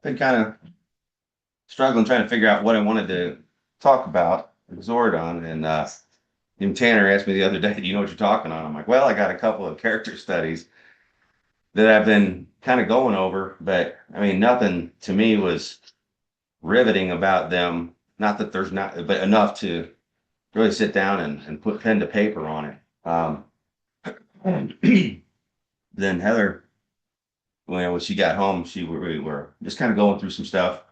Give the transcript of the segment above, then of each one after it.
been kind of struggling trying to figure out what I wanted to talk about, exhort on, and even Tanner asked me the other day, "Do you know what you're talking on?" I'm like, "Well, I got a couple of character studies that I've been kind of going over, but I mean, nothing to me was riveting about them. Not that there's not, but enough to really sit down and put pen to paper on it." Then Heather, when she got home, we were just kind of going through some stuff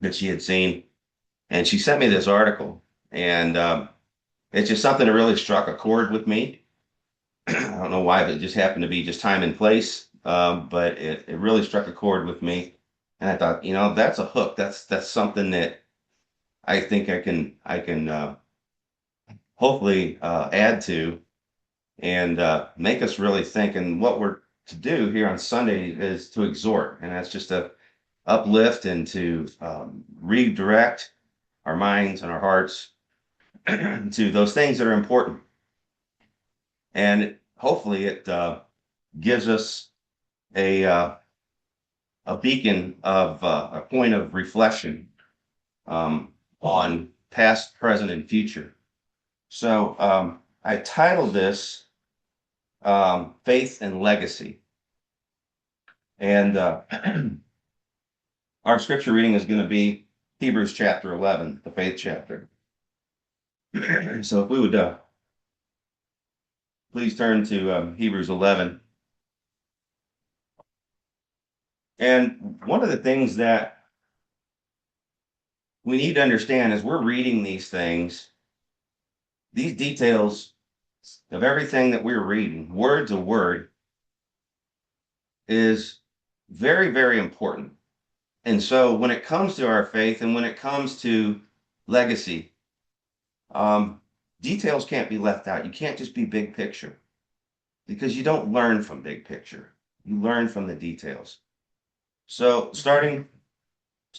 that she had seen, and she sent me this article, and it's just something that really struck a chord with me. I don't know why, but it just happened to be just time and place, but it really struck a chord with me, and I thought, that's a hook. That's something that I think I can hopefully add to and make us really think. And what we're to do here on Sunday is to exhort, and that's just to uplift and to redirect our minds and our hearts to those things that are important. And hopefully it gives us a uh, a beacon of a point of reflection on past, present, and future. So I titled this Faith and Legacy. And our scripture reading is going to be Hebrews chapter 11, the faith chapter. So if we would please turn to Hebrews 11. And one of the things that we need to understand as we're reading these things, these details of everything that we're reading, word to word, is very, very important. And so when it comes to our faith and when it comes to legacy, um, details can't be left out. You can't just be big picture because you don't learn from big picture. You learn from the details. So starting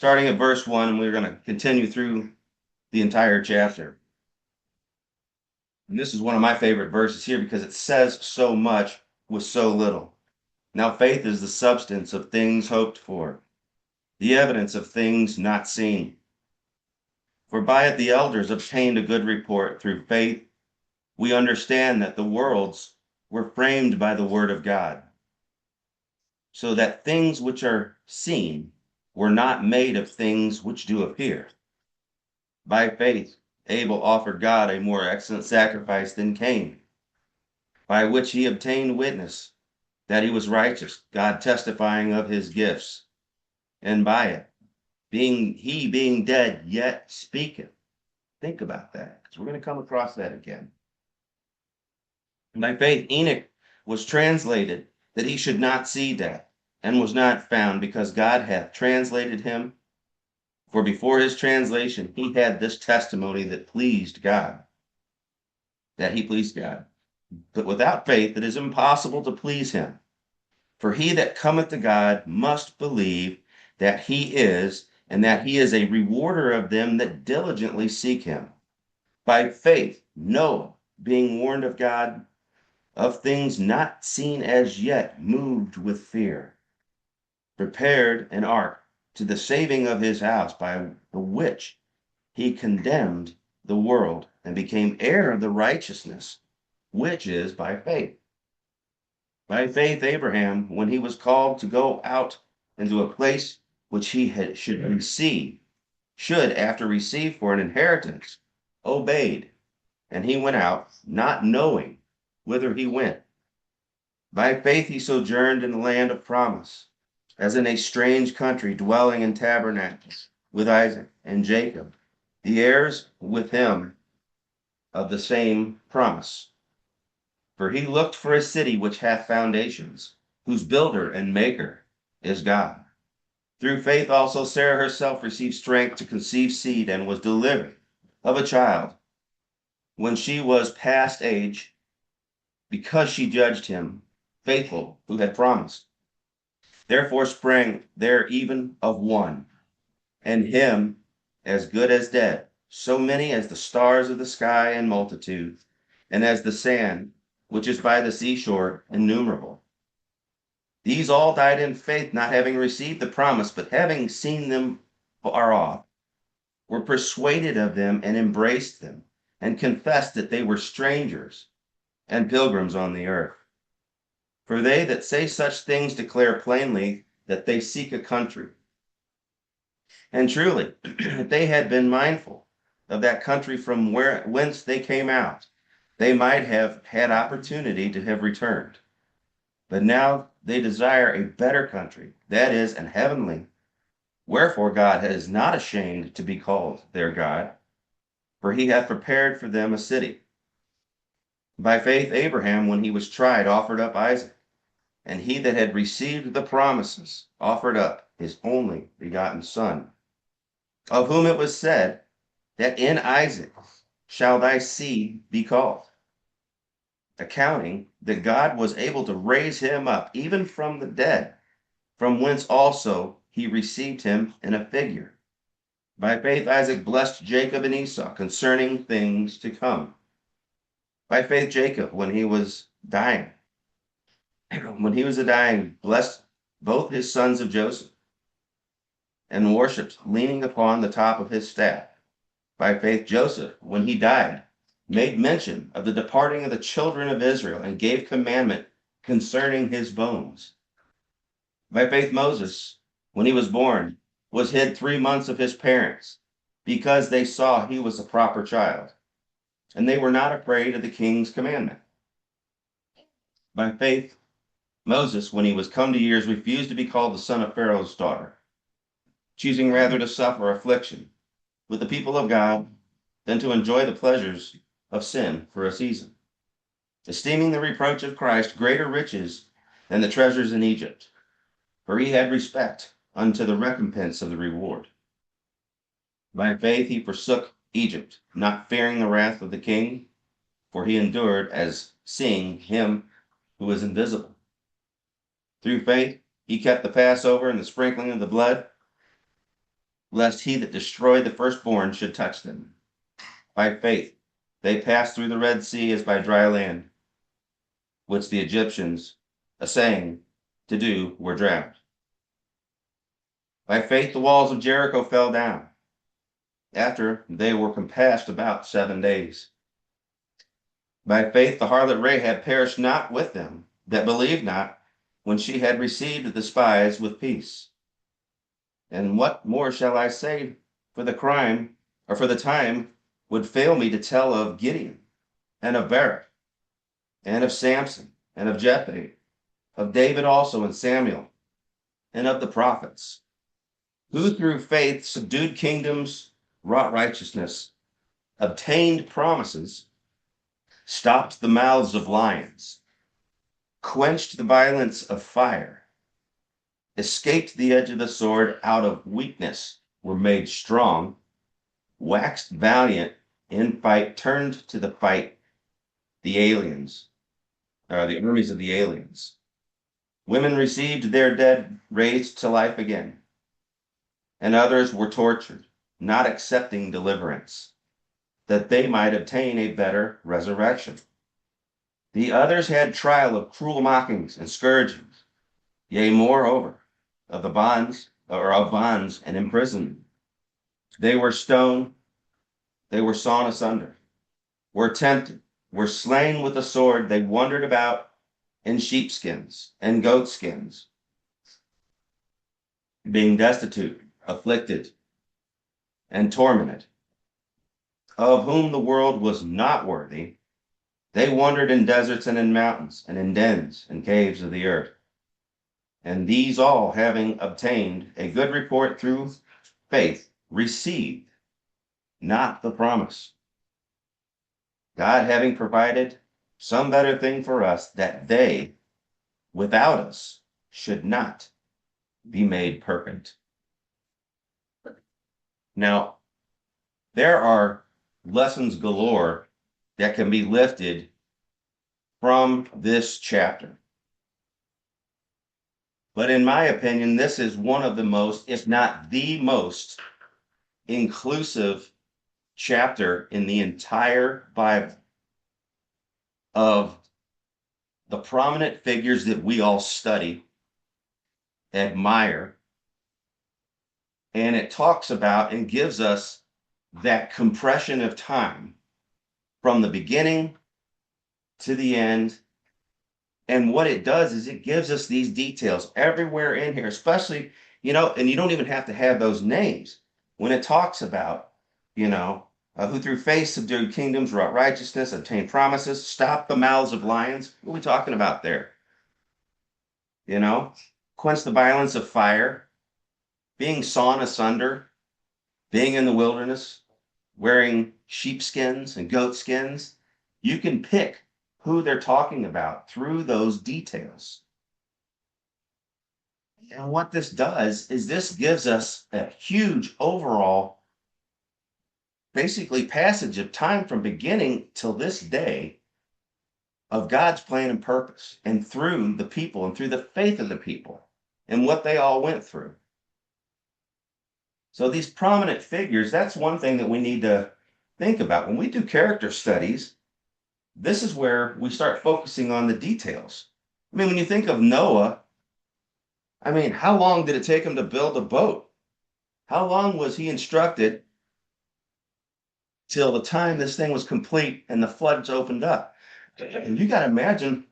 at verse 1, and we're going to continue through the entire chapter. And this is one of my favorite verses here because it says so much with so little. Now, faith is the substance of things hoped for, the evidence of things not seen. For by it the elders obtained a good report. Through faith, we understand that the worlds were framed by the word of God, so that things which are seen were not made of things which do appear. By faith, Abel offered God a more excellent sacrifice than Cain, by which he obtained witness that he was righteous, God testifying of his gifts, and by it, being dead, yet speaketh. Think about that, because we're going to come across that again. By faith, Enoch was translated that he should not see death, and was not found, because God hath translated him. For before his translation, he had this testimony that pleased God, that he pleased God. But without faith, it is impossible to please him. For he that cometh to God must believe that he is, and that he is a rewarder of them that diligently seek him. By faith, Noah, being warned of God of things not seen as yet, moved with fear, prepared an ark to the saving of his house, by the which he condemned the world and became heir of the righteousness which is by faith. By faith, Abraham, when he was called to go out into a place which should receive, should, after receive for an inheritance, obeyed, and he went out, not knowing whither he went. By faith, he sojourned in the land of promise, as in a strange country, dwelling in tabernacles with Isaac and Jacob, the heirs with him of the same promise. For he looked for a city which hath foundations, whose builder and maker is God. Through faith also Sarah herself received strength to conceive seed, and was delivered of a child when she was past age, because she judged him faithful who had promised. Therefore sprang there even of one, and him as good as dead, so many as the stars of the sky in multitude, and as the sand which is by the seashore innumerable. These all died in faith, not having received the promise, but having seen them far off, were persuaded of them and embraced them, and confessed that they were strangers and pilgrims on the earth. For they that say such things declare plainly that they seek a country. And truly, if they had been mindful of that country from whence they came out, they might have had opportunity to have returned. But now they desire a better country, that is, an heavenly. Wherefore God is not ashamed to be called their God, for he hath prepared for them a city. By faith Abraham, when he was tried, offered up Isaac, and he that had received the promises offered up his only begotten son, of whom it was said, that in Isaac shall thy seed be called, accounting that God was able to raise him up even from the dead, from whence also he received him in a figure. By faith Isaac blessed Jacob and Esau concerning things to come. By faith Jacob, when he was dying, blessed both his sons of Joseph, and worshipped, leaning upon the top of his staff. By faith Joseph, when he died, made mention of the departing of the children of Israel, and gave commandment concerning his bones. By faith Moses, when he was born, was hid 3 months of his parents, because they saw he was a proper child, and they were not afraid of the king's commandment. By faith Moses, when he was come to years, refused to be called the son of Pharaoh's daughter, choosing rather to suffer affliction with the people of God than to enjoy the pleasures of sin for a season, esteeming the reproach of Christ greater riches than the treasures in Egypt, for he had respect unto the recompense of the reward. By faith he forsook Egypt, not fearing the wrath of the king, for he endured as seeing him who is invisible. Through faith he kept the Passover and the sprinkling of the blood, lest he that destroyed the firstborn should touch them. By faith they passed through the Red Sea as by dry land, which the Egyptians, essaying to do, were drowned. By faith the walls of Jericho fell down, after they were compassed about 7 days. By faith the harlot Rahab perished not with them that believed not, when she had received the spies with peace. And what more shall I say? For the time would fail me to tell of Gideon, and of Barak, and of Samson, and of Jephthah, of David also, and Samuel, and of the prophets, who through faith subdued kingdoms, wrought righteousness, obtained promises, stopped the mouths of lions, quenched the violence of fire, escaped the edge of the sword, out of weakness were made strong, waxed valiant in fight, turned to the fight the armies of the aliens. Women received their dead raised to life again, and others were tortured, not accepting deliverance, that they might obtain a better resurrection. The others had trial of cruel mockings and scourgings, yea, moreover, of bonds and imprisonment. They were stoned, they were sawn asunder, were tempted, were slain with the sword. They wandered about in sheepskins and goatskins, being destitute, afflicted, and tormented, of whom the world was not worthy. They wandered in deserts and in mountains, and in dens and caves of the earth. And these all, having obtained a good report through faith, received not the promise, God having provided some better thing for us, that they without us should not be made perfect. Now, there are lessons galore that can be lifted from this chapter. But in my opinion, this is one of the most, if not the most, inclusive chapter in the entire Bible of the prominent figures that we all study admire, and it talks about and gives us that compression of time from the beginning to the end. And what it does is it gives us these details everywhere in here, especially, and you don't even have to have those names. When it talks about, who through faith subdued kingdoms, wrought righteousness, obtained promises, stopped the mouths of lions. What are we talking about there? Quench the violence of fire, being sawn asunder, being in the wilderness, wearing sheepskins and goat skins. You can pick who they're talking about through those details. And what this does is this gives us a huge overall, basically, passage of time from beginning till this day of God's plan and purpose, and through the people and through the faith of the people and what they all went through. So these prominent figures, that's one thing that we need to think about. When we do character studies, this is where we start focusing on the details. I mean, when you think of Noah, how long did it take him to build a boat? How long was he instructed till the time this thing was complete and the floods opened up? And you got to imagine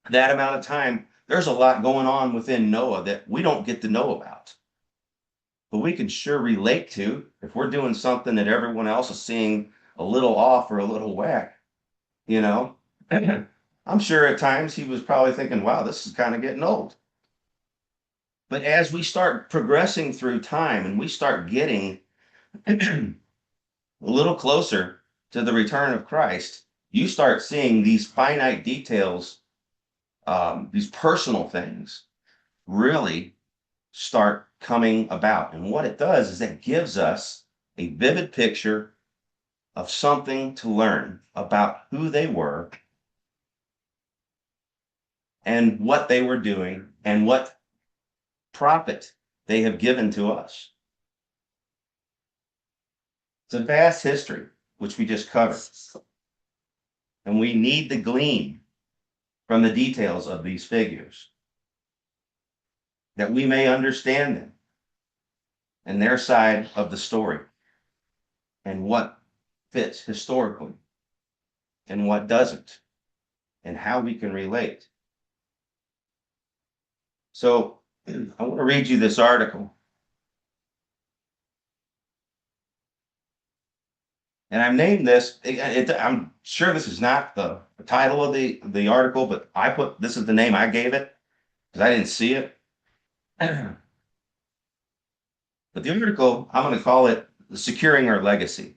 that amount of time. There's a lot going on within Noah that we don't get to know about. But we can sure relate to if we're doing something that everyone else is seeing a little off or a little whack, I'm sure at times he was probably thinking, wow, this is kind of getting old. But as we start progressing through time and we start getting a little closer to the return of Christ, you start seeing these finite details, these personal things really start coming about. And what it does is it gives us a vivid picture of something to learn about who they were and what they were doing and what profit they have given to us. It's a vast history, which we just covered. And we need to glean from the details of these figures that we may understand them and their side of the story and what fits historically and what doesn't and how we can relate. So I want to read you this article. And I've named this, I'm sure this is not the title of the article, but this is the name I gave it because I didn't see it. But the article, I'm going to call it Securing Our Legacy.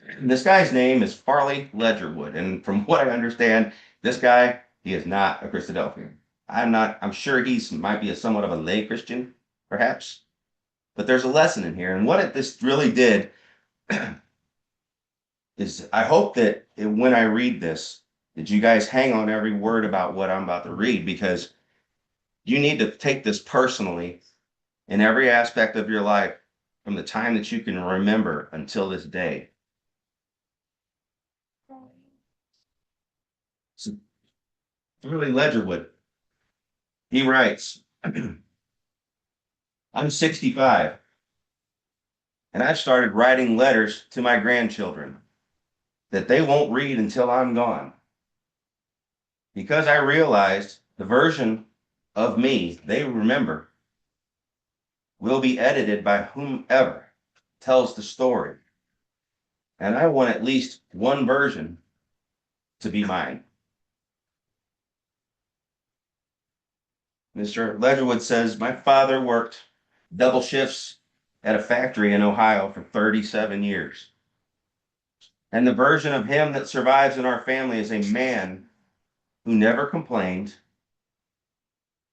And this guy's name is Farley Ledgerwood. And from what I understand, this guy, he is not a Christadelphian. I'm sure might be somewhat of a lay Christian, perhaps. But there's a lesson in here. And what this really did is I hope that when I read this, that you guys hang on every word about what I'm about to read, because you need to take this personally in every aspect of your life from the time that you can remember until this day. So, Farley Ledgerwood, he writes, I'm 65. And I've started writing letters to my grandchildren that they won't read until I'm gone. Because I realized the version of me they remember will be edited by whomever tells the story. And I want at least one version to be mine. Mr. Ledgerwood says, my father worked double shifts at a factory in Ohio for 37 years. And the version of him that survives in our family is a man who never complained.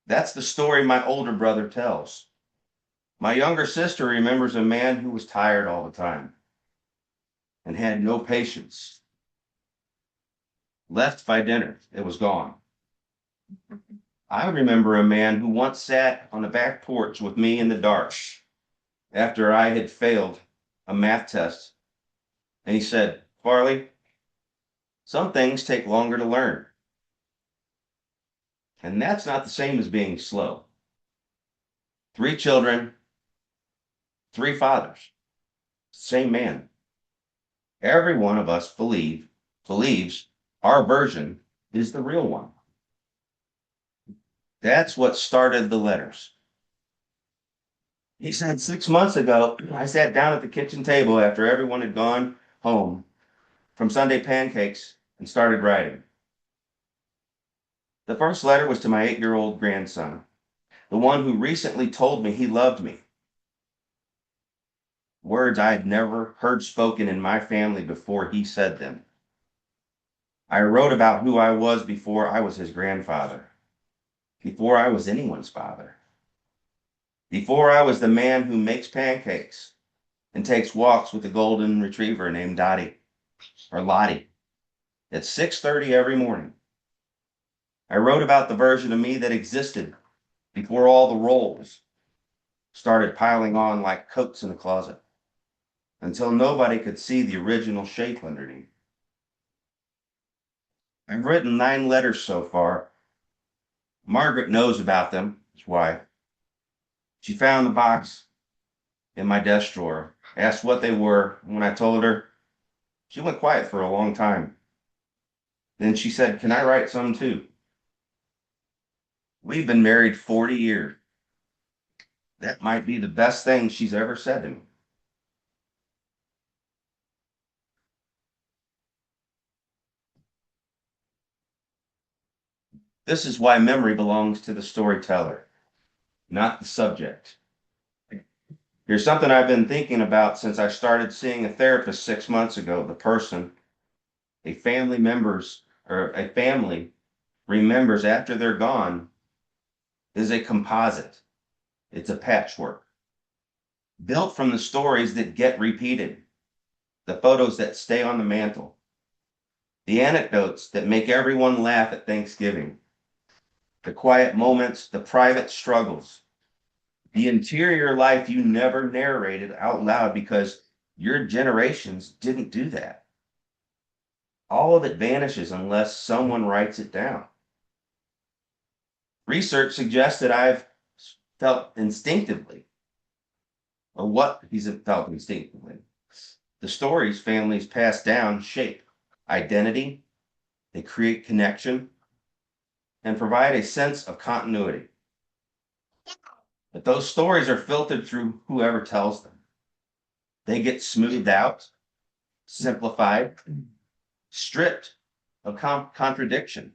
That's the story my older brother tells. My younger sister remembers a man who was tired all the time and had no patience. Left by dinner, it was gone. I remember a man who once sat on the back porch with me in the dark after I had failed a math test. And he said, Farley, some things take longer to learn. And that's not the same as being slow. Three children, three fathers, same man. Every one of us believes our version is the real one. That's what started the letters. He said 6 months ago, I sat down at the kitchen table after everyone had gone home from Sunday pancakes and started writing. The first letter was to my 8-year-old grandson, the one who recently told me he loved me. Words I had never heard spoken in my family before he said them. I wrote about who I was before I was his grandfather, before I was anyone's father, before I was the man who makes pancakes and takes walks with a golden retriever named Dottie or Lottie at 6:30 every morning. I wrote about the version of me that existed before all the roles started piling on like coats in a closet until nobody could see the original shape underneath. I've written 9 letters so far. Margaret knows about them, his wife. She found the box in my desk drawer, asked what they were, and when I told her, she went quiet for a long time. Then she said, "Can I write some too?" We've been married 40 years. That might be the best thing she's ever said to me. This is why memory belongs to the storyteller, not the subject. Here's something I've been thinking about since I started seeing a therapist 6 months ago. The person a family remembers after they're gone is a composite. It's a patchwork built from the stories that get repeated, the photos that stay on the mantle, the anecdotes that make everyone laugh at Thanksgiving, the quiet moments, the private struggles, the interior life you never narrated out loud because your generations didn't do that. All of it vanishes unless someone writes it down. Research suggests that I've felt instinctively, or what he's felt instinctively. The stories families pass down shape identity, they create connection, and provide a sense of continuity. But those stories are filtered through whoever tells them. They get smoothed out, simplified, stripped of contradiction.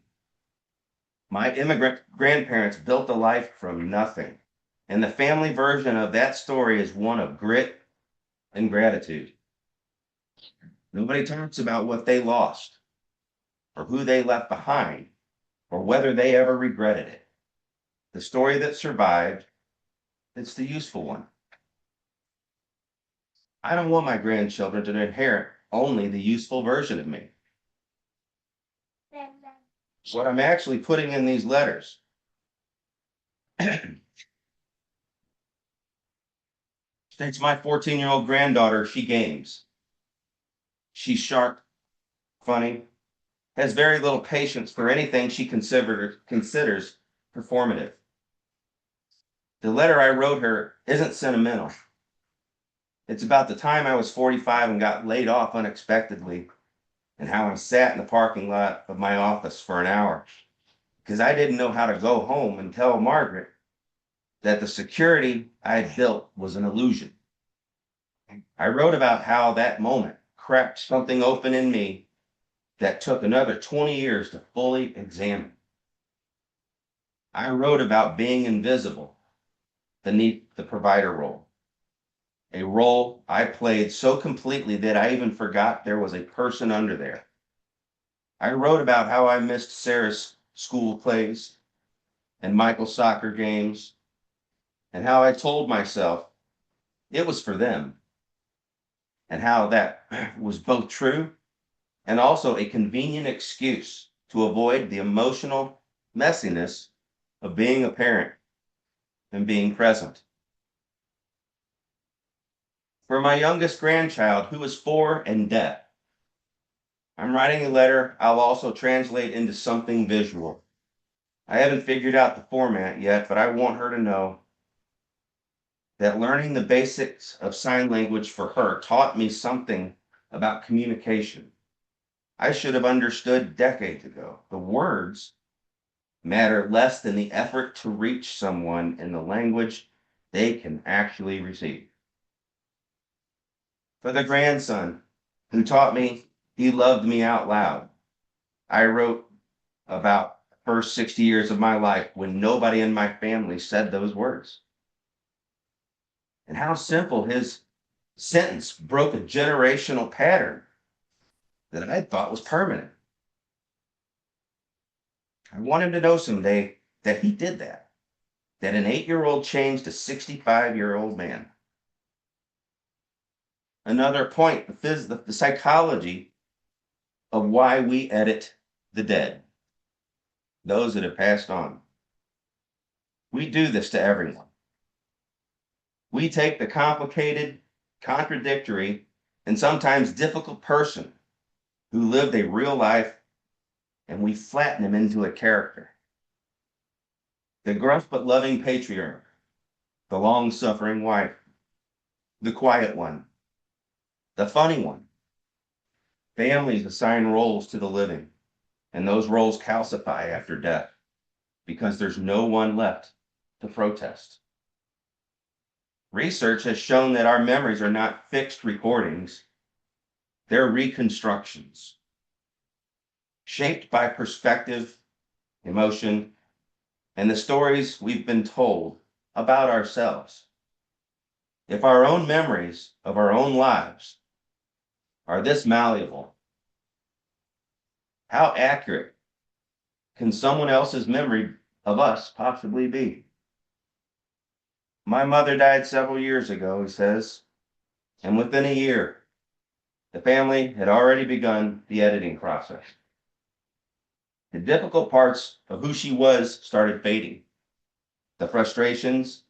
My immigrant grandparents built a life from nothing, and the family version of that story is one of grit and gratitude. Nobody talks about what they lost, or who they left behind, or whether they ever regretted it. The story that survived, it's the useful one. I don't want my grandchildren to inherit only the useful version of me. What I'm actually putting in these letters. It's my 14-year-old granddaughter. She games. She's sharp, funny, has very little patience for anything she considers performative. The letter I wrote her isn't sentimental. It's about the time I was 45 and got laid off unexpectedly, and how I sat in the parking lot of my office for an hour because I didn't know how to go home and tell Margaret that the security I had built was an illusion. I wrote about how that moment cracked something open in me that took another 20 years to fully examine. I wrote about being invisible beneath the provider role, a role I played so completely that I even forgot there was a person under there. I wrote about how I missed Sarah's school plays and Michael's soccer games, and how I told myself it was for them, and how that was both true and also a convenient excuse to avoid the emotional messiness of being a parent and being present. For my youngest grandchild, who is 4 and deaf, I'm writing a letter I'll also translate into something visual. I haven't figured out the format yet, but I want her to know that learning the basics of sign language for her taught me something about communication I should have understood decades ago. The words matter less than the effort to reach someone in the language they can actually receive. For the grandson who taught me he loved me out loud, I wrote about the first 60 years of my life when nobody in my family said those words. And how simple his sentence broke a generational pattern that I thought was permanent. I want him to know someday that he did that an 8-year-old changed a 65-year-old man. Another point, the psychology of why we edit the dead, those that have passed on. We do this to everyone. We take the complicated, contradictory, and sometimes difficult person who lived a real life and we flatten him into a character. The gruff but loving patriarch, the long-suffering wife, the quiet one, the funny one. Families assign roles to the living, and those roles calcify after death because there's no one left to protest. Research has shown that our memories are not fixed recordings, they're reconstructions, shaped by perspective, emotion, and the stories we've been told about ourselves. If our own memories of our own lives are this malleable, how accurate can someone else's memory of us possibly be? My mother died several years ago, he says, and within a year, the family had already begun the editing process. The difficult parts of who she was started fading. The frustrations,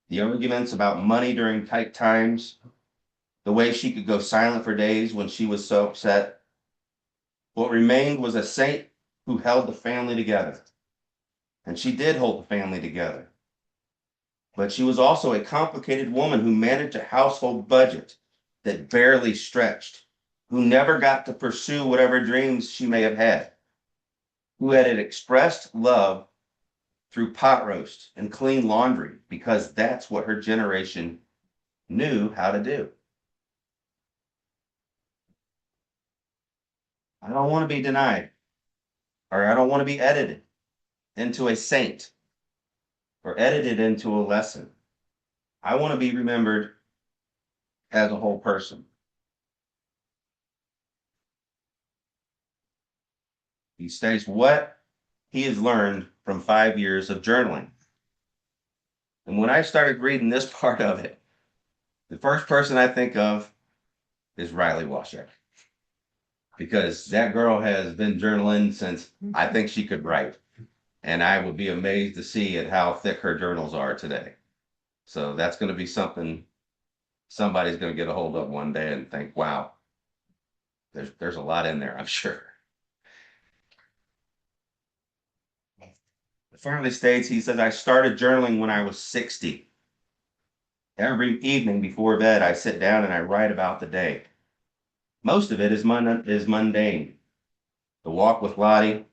the arguments about money during tight times, the way she could go silent for days when she was so upset. What remained was a saint who held the family together. And she did hold the family together. But she was also a complicated woman who managed a household budget that barely stretched, who never got to pursue whatever dreams she may have had, who had expressed love through pot roast and clean laundry because that's what her generation knew how to do. I don't want to be denied, or I don't want to be edited into a saint or edited into a lesson. I want to be remembered as a whole person. He states what he has learned from 5 years of journaling. And when I started reading this part of it, the first person I think of is Riley Washek, because that girl has been journaling since I think she could write. And I would be amazed to see at how thick her journals are today. So that's going to be something somebody's going to get a hold of one day and think, wow, there's a lot in there, I'm sure. Finally states, he says, I started journaling when I was 60. Every evening before bed, I sit down and I write about the day. Most of it is mundane. The walk with Lottie,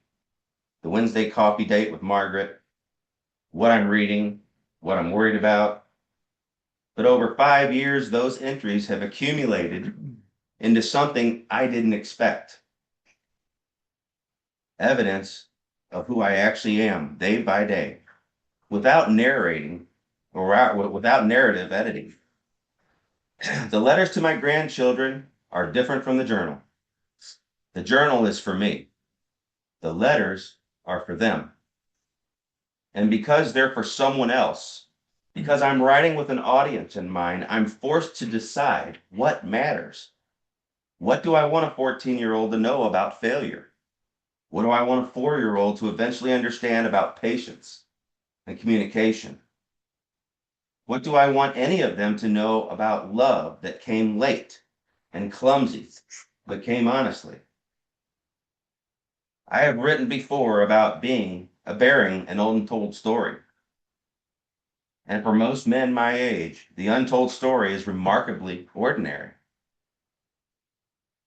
the Wednesday coffee date with Margaret, what I'm reading, what I'm worried about. But over 5 years, those entries have accumulated into something I didn't expect. Evidence of who I actually am day by day, without narrating or without narrative editing. The letters to my grandchildren are different from the journal. The journal is for me. The letters are for them. And because they're for someone else, because I'm writing with an audience in mind, I'm forced to decide what matters. What do I want a 14-year-old to know about failure? What do I want a 4-year-old to eventually understand about patience and communication? What do I want any of them to know about love that came late and clumsy, but came honestly? I have written before about bearing an untold story. And for most men my age, the untold story is remarkably ordinary.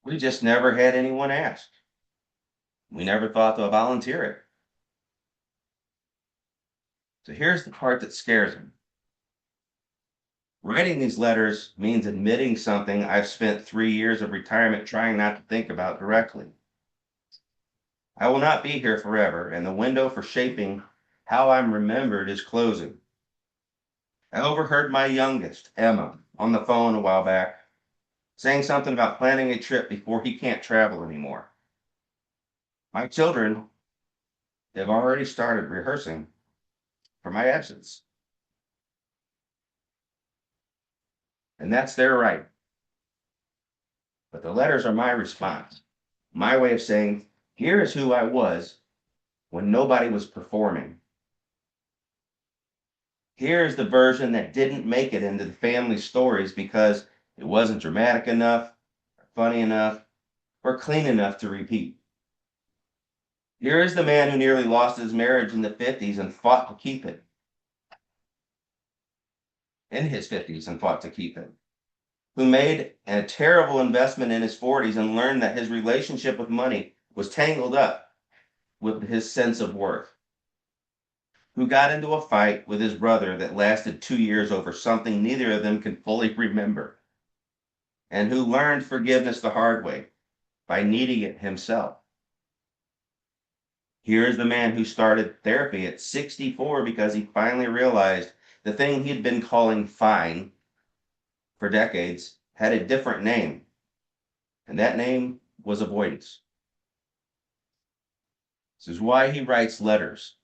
We just never had anyone ask. We never thought to volunteer it. So here's the part that scares him. Writing these letters means admitting something I've spent 3 years of retirement trying not to think about directly. I will not be here forever, and the window for shaping how I'm remembered is closing. I overheard my youngest, Emma, on the phone a while back, saying something about planning a trip before he can't travel anymore. My children have already started rehearsing for my absence, and that's their right. But the letters are my response, my way of saying, here is who I was when nobody was performing. Here's the version that didn't make it into the family stories because it wasn't dramatic enough, or funny enough, or clean enough to repeat. Here is the man who nearly lost his marriage in the 50s and fought to keep it. In his 50s and fought to keep it. Who made a terrible investment in his 40s and learned that his relationship with money was tangled up with his sense of worth. Who got into a fight with his brother that lasted 2 years over something neither of them can fully remember, and who learned forgiveness the hard way by needing it himself. Here's the man who started therapy at 64 because he finally realized the thing he'd been calling fine for decades had a different name, and that name was avoidance. This is why he writes letters.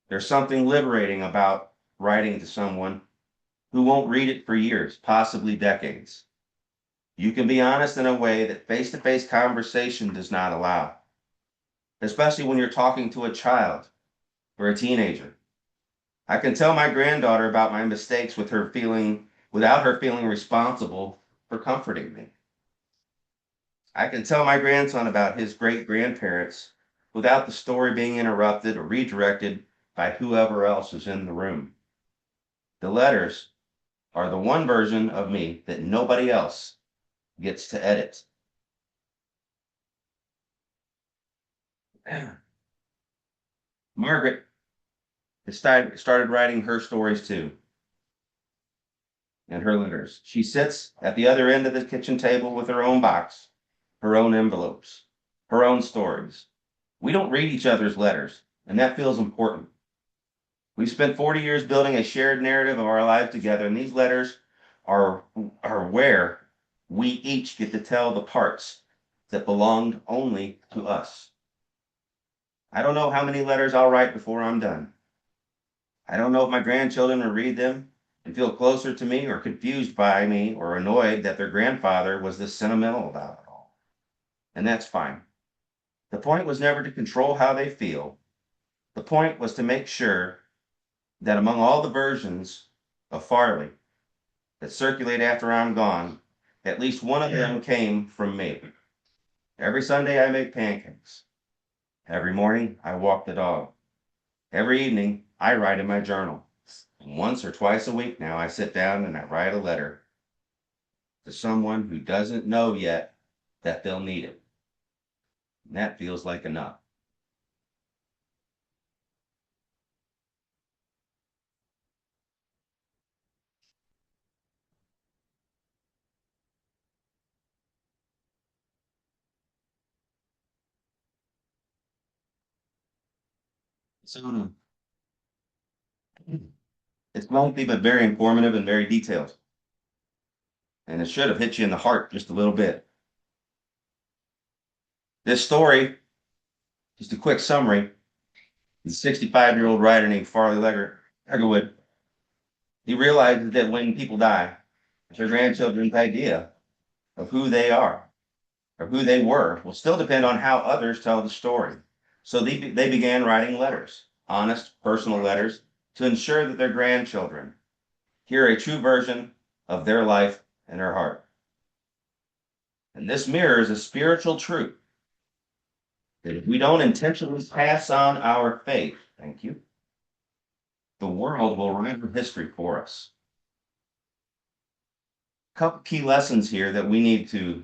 There's something liberating about writing to someone who won't read it for years, possibly decades. You can be honest in a way that face-to-face conversation does not allow, especially when you're talking to a child or a teenager. I can tell my granddaughter about my mistakes without her feeling responsible for comforting me. I can tell my grandson about his great grandparents without the story being interrupted or redirected by whoever else is in the room. The letters are the one version of me that nobody else gets to edit. Margaret has started writing her stories too, and her letters. She sits at the other end of the kitchen table with her own box, her own envelopes, her own stories. We don't read each other's letters, and that feels important. We've spent 40 years building a shared narrative of our lives together, and these letters are, are where we each get to tell the parts that belonged only to us. I don't know how many letters I'll write before I'm done. I don't know if my grandchildren will read them and feel closer to me or confused by me or annoyed that their grandfather was this sentimental about it all. And that's fine. The point was never to control how they feel. The point was to make sure that among all the versions of Farley that circulate after I'm gone, at least one of them came from me. Every Sunday I make pancakes. Every morning I walk the dog. Every evening I write in my journal. And once or twice a week now I sit down and I write a letter to someone who doesn't know yet that they'll need it. And that feels like enough. So it's lengthy but very informative and very detailed. And it should have hit you in the heart just a little bit. This story, just a quick summary, the 65-year-old writer named Farley Leggerwood, he realizes that when people die, their grandchildren's idea of who they are or who they were will still depend on how others tell the story. So they began writing letters, honest, personal letters, to ensure that their grandchildren hear a true version of their life and their heart. And this mirrors a spiritual truth that if we don't intentionally pass on our faith, thank you, the world will remember history for us. A couple key lessons here that we need to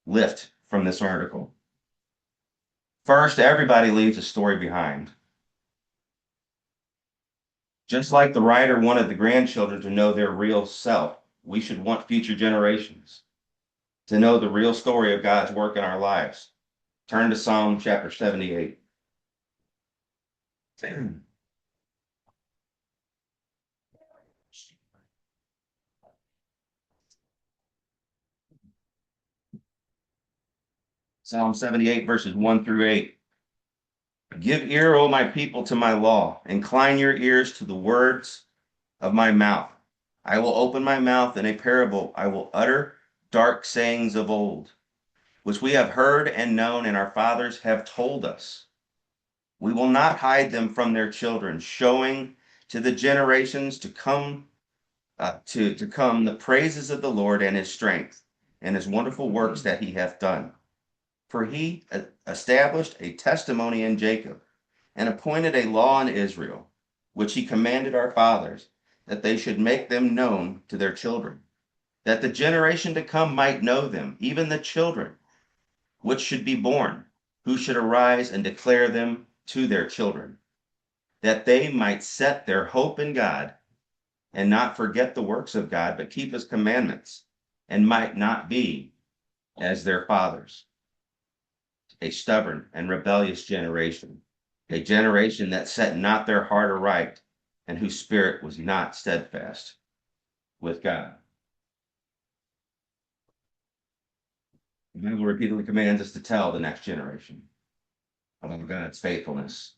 lift from this article. First, everybody leaves a story behind. Just like the writer wanted the grandchildren to know their real self, we should want future generations to know the real story of God's work in our lives. Turn to Psalm chapter 78. Psalm 78, verses 1 through 8. Give ear, O my people, to my law. Incline your ears to the words of my mouth. I will open my mouth in a parable. I will utter dark sayings of old, which we have heard and known, and our fathers have told us. We will not hide them from their children, showing to the generations to come the praises of the Lord and his strength and his wonderful works that he hath done. For he established a testimony in Jacob and appointed a law in Israel, which he commanded our fathers, that they should make them known to their children, that the generation to come might know them, even the children which should be born, who should arise and declare them to their children, that they might set their hope in God and not forget the works of God, but keep his commandments, and might not be as their fathers, a stubborn and rebellious generation, a generation that set not their heart aright, and whose spirit was not steadfast with God. The Bible repeatedly commands us to tell the next generation about God's faithfulness,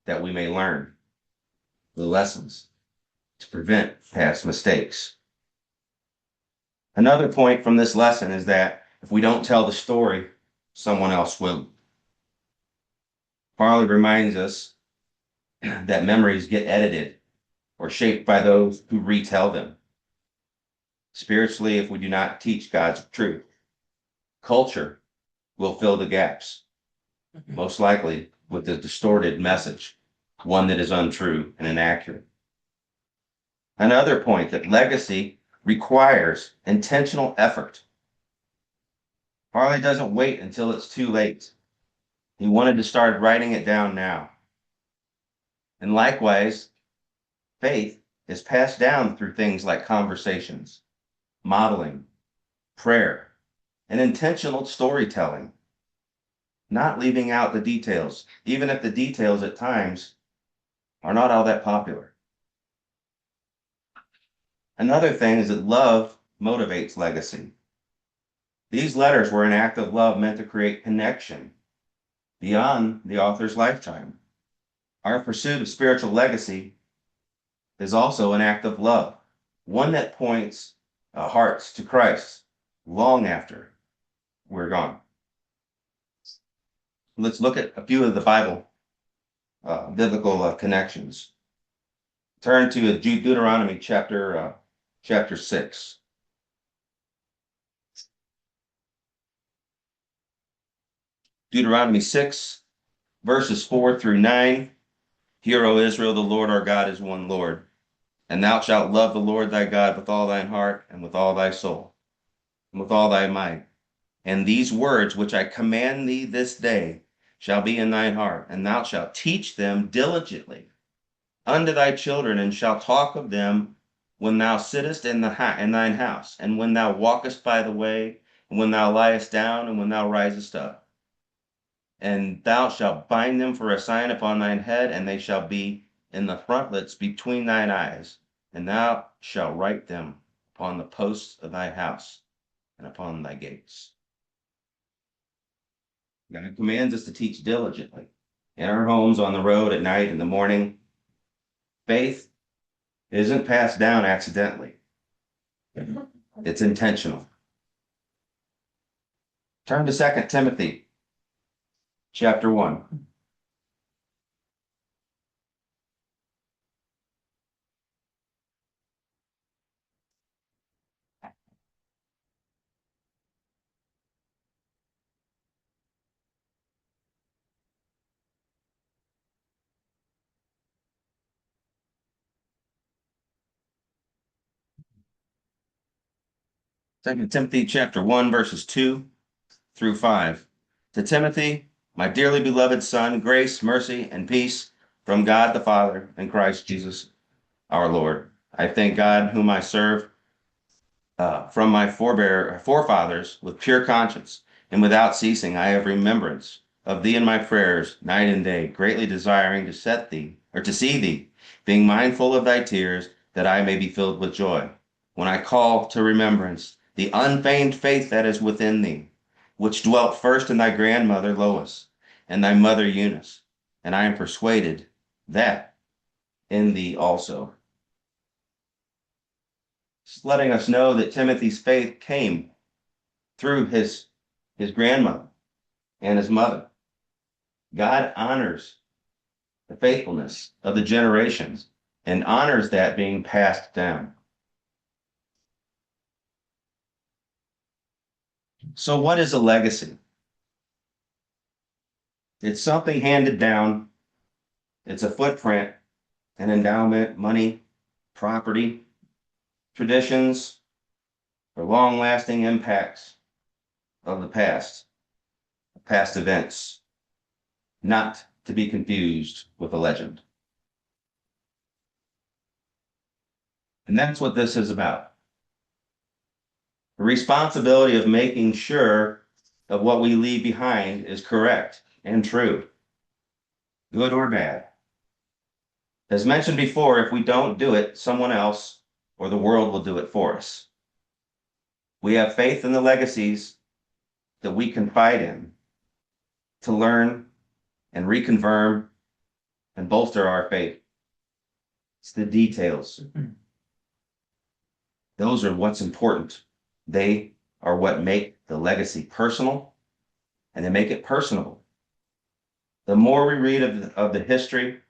that we may learn the lessons to prevent past mistakes. Another point from this lesson is that if we don't tell the story, someone else will. Farley reminds us that memories get edited or shaped by those who retell them. Spiritually, if we do not teach God's truth, culture will fill the gaps, most likely with a distorted message, one that is untrue and inaccurate. Another point, that legacy requires intentional effort. Farley doesn't wait until it's too late. He wanted to start writing it down now. And likewise, faith is passed down through things like conversations, modeling, prayer, and intentional storytelling, not leaving out the details, even if the details at times are not all that popular. Another thing is that love motivates legacy. These letters were an act of love meant to create connection beyond the author's lifetime. Our pursuit of spiritual legacy is also an act of love, one that points hearts to Christ long after we're gone. Let's look at a few of the biblical connections. Turn to Deuteronomy chapter 6. Deuteronomy 6, verses 4 through 9. Hear, O Israel, the Lord our God is one Lord. And thou shalt love the Lord thy God with all thine heart, and with all thy soul, and with all thy might. And these words which I command thee this day shall be in thine heart, and thou shalt teach them diligently unto thy children, and shalt talk of them when thou sittest in thine house, and when thou walkest by the way, and when thou liest down, and when thou risest up. And thou shalt bind them for a sign upon thine head, and they shall be in the frontlets between thine eyes, and thou shalt write them upon the posts of thy house and upon thy gates. God commands us to teach diligently in our homes, on the road, at night, in the morning. Faith isn't passed down accidentally. It's intentional. Turn to 2 Timothy chapter 1. 2 Timothy chapter 1, verses 2 through 5. To Timothy, my dearly beloved son, grace, mercy, and peace from God the Father and Christ Jesus our Lord. I thank God whom I serve from my forefathers with pure conscience, and without ceasing I have remembrance of thee in my prayers night and day, greatly desiring to set thee, or to see thee, being mindful of thy tears, that I may be filled with joy. When I call to remembrance the unfeigned faith that is within thee, which dwelt first in thy grandmother Lois and thy mother Eunice, and I am persuaded that in thee also. Just letting us know that Timothy's faith came through his grandmother and his mother. God honors the faithfulness of the generations and honors that being passed down. So what is a legacy? It's something handed down. It's a footprint, an endowment, money, property, traditions, or long-lasting impacts of the past events, not to be confused with a legend. And that's what this is about. The responsibility of making sure that what we leave behind is correct and true, good or bad. As mentioned before, if we don't do it, someone else or the world will do it for us. We have faith in the legacies that we confide in to learn and reconfirm and bolster our faith. It's the details. Those are what's important. They are what make the legacy personal, and they make it personable. The more we read of the history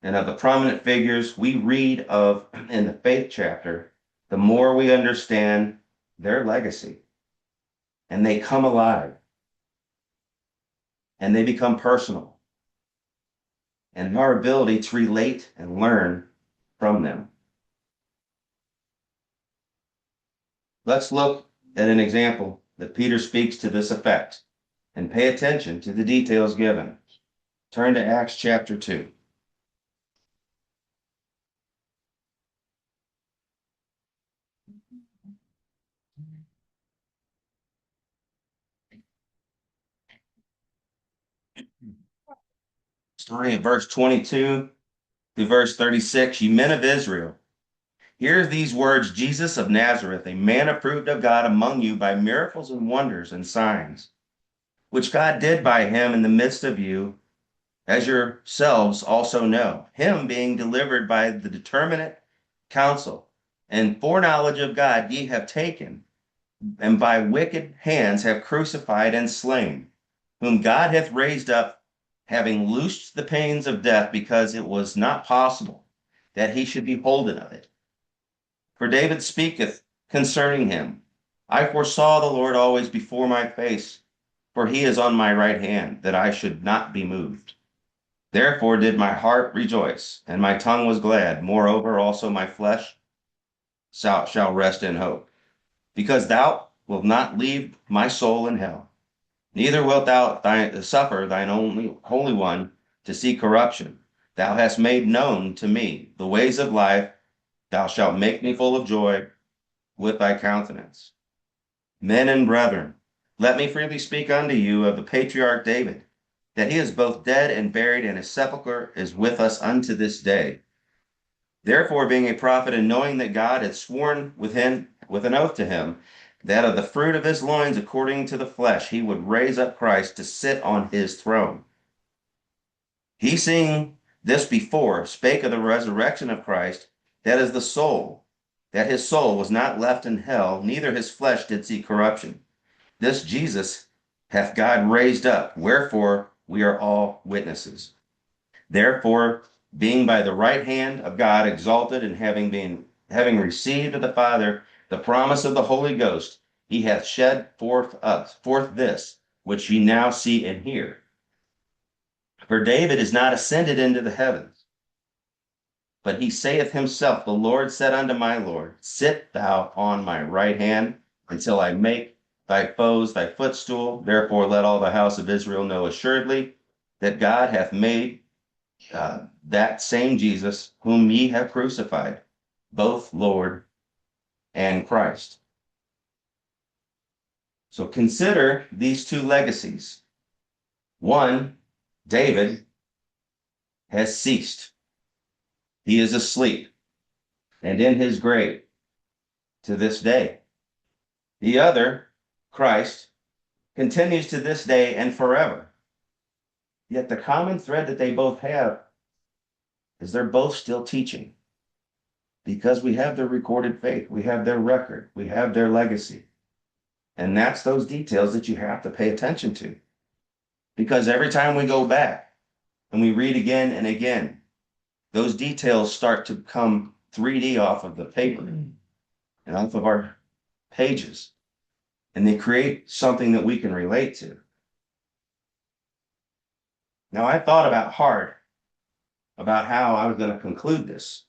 and of the prominent figures we read of in the faith chapter, the more we understand their legacy. And they come alive. And they become personal. And our ability to relate and learn from them. Let's look at an example that Peter speaks to this effect and pay attention to the details given. Turn to Acts chapter 2. Starting at verse 22 to verse 36, ye men of Israel, hear these words, Jesus of Nazareth, a man approved of God among you by miracles and wonders and signs, which God did by him in the midst of you, as yourselves also know, him being delivered by the determinate counsel and foreknowledge of God ye have taken, and by wicked hands have crucified and slain, whom God hath raised up, having loosed the pains of death, because it was not possible that he should be holden of it. For David speaketh concerning him, I foresaw the Lord always before my face, for he is on my right hand, that I should not be moved. Therefore did my heart rejoice, and my tongue was glad. Moreover, also my flesh shall rest in hope, because thou wilt not leave my soul in hell, neither wilt thou suffer thine only Holy One to see corruption. Thou hast made known to me the ways of life. Thou shalt make me full of joy with thy countenance. Men and brethren, let me freely speak unto you of the patriarch David, that he is both dead and buried, and his sepulchre is with us unto this day. Therefore, being a prophet, and knowing that God had sworn with an oath to him, that of the fruit of his loins, according to the flesh, he would raise up Christ to sit on his throne. He, seeing this before, spake of the resurrection of Christ, that is the soul, that his soul was not left in hell, neither his flesh did see corruption. This Jesus hath God raised up, wherefore we are all witnesses. Therefore, being by the right hand of God exalted, and having received of the Father the promise of the Holy Ghost, he hath shed forth this, which ye now see and hear. For David is not ascended into the heavens, but he saith himself, the Lord said unto my Lord, sit thou on my right hand until I make thy foes thy footstool. Therefore, let all the house of Israel know assuredly that God hath made that same Jesus whom ye have crucified, both Lord and Christ. So consider these two legacies. One, David has ceased. He is asleep and in his grave to this day. The other, Christ, continues to this day and forever. Yet the common thread that they both have is they're both still teaching, because we have their recorded faith, we have their record, we have their legacy. And that's those details that you have to pay attention to. Because every time we go back and we read again and again, those details start to come 3D off of the paper and off of our pages. And they create something that we can relate to. Now, I thought about hard about how I was going to conclude this.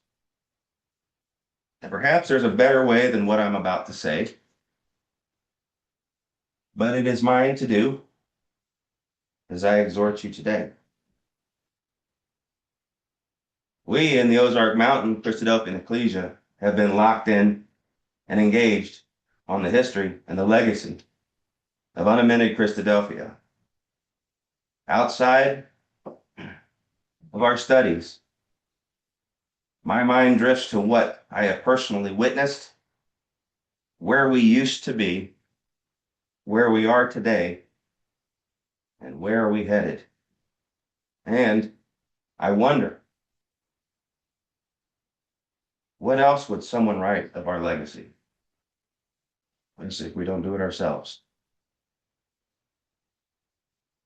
And perhaps there's a better way than what I'm about to say, but it is mine to do as I exhort you today. We in the Ozark Mountain Christadelphian Ecclesia have been locked in and engaged on the history and the legacy of unamended Christadelphia. Outside of our studies, my mind drifts to what I have personally witnessed, where we used to be, where we are today, and where are we headed. And I wonder, what else would someone write of our legacy? Let's see if we don't do it ourselves.